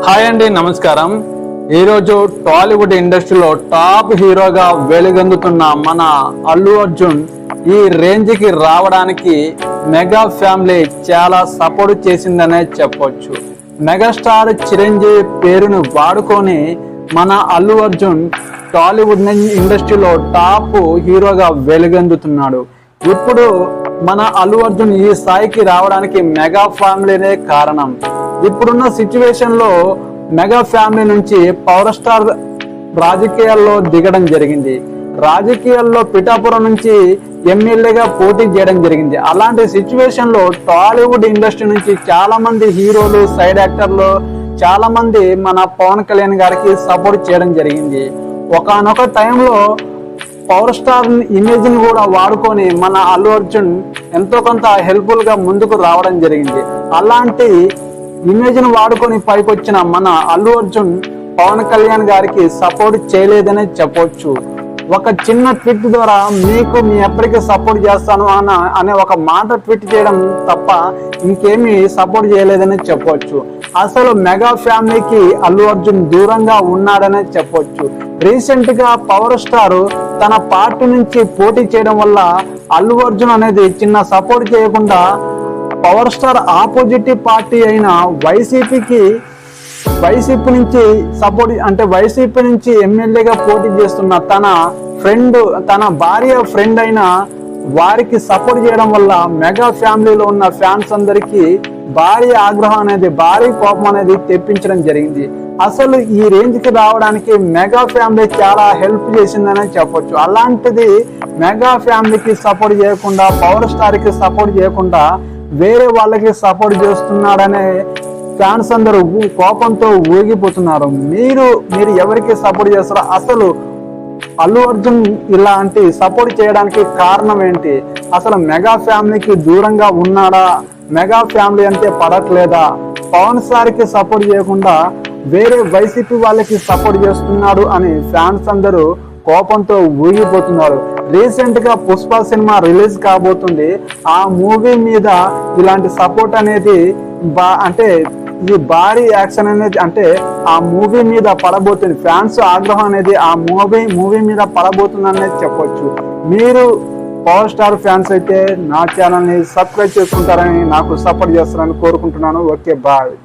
Hi అండి, నమస్కారం. ఈరోజు టాలీవుడ్ ఇండస్ట్రీలో టాప్ హీరోగా వెలుగొందుతున్న మన అల్లు అర్జున్ ఈ రేంజ్కి రావడానికి మెగా ఫ్యామిలీ చాలా సపోర్ట్ చేసిందనే చెప్పొచ్చు. మెగాస్టార్ చిరంజీవి పేరును వాడుకొని మన అల్లు అర్జున్ టాలీవుడ్ ఇండస్ట్రీలో టాప్ హీరోగా వెలుగొందుతున్నాడు. ఇప్పుడు మన అల్లు అర్జున్ ఈ స్థాయికి రావడానికి మెగా ఫ్యామిలీనే కారణం. ఇప్పుడున్న సిచ్యువేషన్ లో మెగా ఫ్యామిలీ నుంచి పవర్ స్టార్ రాజకీయాల్లో దిగడం జరిగింది. రాజకీయాల్లో పిఠాపురం నుంచి ఎమ్మెల్యేగా పోటీ చేయడం జరిగింది. అలాంటి సిచ్యువేషన్ లో టాలీవుడ్ ఇండస్ట్రీ నుంచి చాలా మంది హీరోలు, సైడ్ యాక్టర్లు చాలా మంది మన పవన్ కళ్యాణ్ గారికి సపోర్ట్ చేయడం జరిగింది. ఒకానొక టైంలో పవర్ స్టార్ ఇమేజ్ ని కూడా వాడుకొని మన అల్లు అర్జున్ ఎంతో కొంత హెల్ప్ఫుల్ గా ముందుకు రావడం జరిగింది. అలాంటి ఇమేజ్ ను వాడుకొని పైకొచ్చిన మన అల్లు అర్జున్ పవన్ కళ్యాణ్ గారికి సపోర్ట్ చేయలేదనే చెప్పొచ్చు. ఒక చిన్న ట్వీట్ ద్వారా మీకు మీ ఎప్పటికీ సపోర్ట్ చేస్తాను అనే ఒక మాట ట్వీట్ చేయడం తప్ప ఇంకేమీ సపోర్ట్ చేయలేదని చెప్పొచ్చు. అసలు మెగా ఫ్యామిలీకి అల్లు అర్జున్ దూరంగా ఉన్నాడనే చెప్పొచ్చు. రీసెంట్ గా పవర్ స్టార్ తన పార్టీ నుంచి పోటీ చేయడం వల్ల అల్లు అర్జున్ అనేది చిన్న సపోర్ట్ చేయకుండా పవర్ స్టార్ ఆపోజిట్ పార్టీ అయిన వైసీపీ నుంచి సపోర్ట్ అంటే వైసీపీ నుంచి ఎమ్మెల్యేగా పోటీ చేస్తున్న తన భార్య ఫ్రెండ్ అయిన వారికి సపోర్ట్ చేయడం వల్ల మెగా ఫ్యామిలీలో ఉన్న ఫ్యాన్స్ అందరికీ భారీ ఆగ్రహం అనేది, భారీ కోపం అనేది తెప్పించడం జరిగింది. అసలు ఈ రేంజ్ కి రావడానికి మెగా ఫ్యామిలీ చాలా హెల్ప్ చేసిందనే చెప్పొచ్చు. అలాంటిది మెగా ఫ్యామిలీకి సపోర్ట్ చేయకుండా, పవర్ స్టార్ కి సపోర్ట్ చేయకుండా వేరే వాళ్ళకి సపోర్ట్ చేస్తున్నాడనే ఫ్యాన్స్ అందరూ కోపంతో ఊగిపోతున్నారు. మీరు ఎవరికి సపోర్ట్ చేస్తారో, అసలు అల్లు అర్జున్ ఇలాంటి సపోర్ట్ చేయడానికి కారణం ఏంటి? అసలు మెగా ఫ్యామిలీకి దూరంగా ఉన్నాడా? మెగా ఫ్యామిలీ అంటే పడట్లేదా? పవన్ స్టార్ కి సపోర్ట్ చేయకుండా వేరే వైసీపీ వాళ్ళకి సపోర్ట్ చేస్తున్నాడు అని ఫ్యాన్స్ అందరూ కోపంతో ఊగిపోతున్నారు. రీసెంట్ గా పుష్ప సినిమా రిలీజ్ కాబోతుంది. ఆ మూవీ మీద ఇలాంటి సపోర్ట్ అనేది అంటే ఈ భారీ యాక్షన్ అనేది అంటే ఆ మూవీ మీద పడబోతుంది. ఫ్యాన్స్ ఆగ్రహం అనేది ఆ మూవీ మీద పడబోతుంది అనేది చెప్పొచ్చు. మీరు పవర్ స్టార్ ఫ్యాన్స్ అయితే నా ఛానల్ ని సబ్స్క్రైబ్ చేసుకుంటారని, నాకు సపోర్ట్ చేస్తారని కోరుకుంటున్నాను. Okay, bye.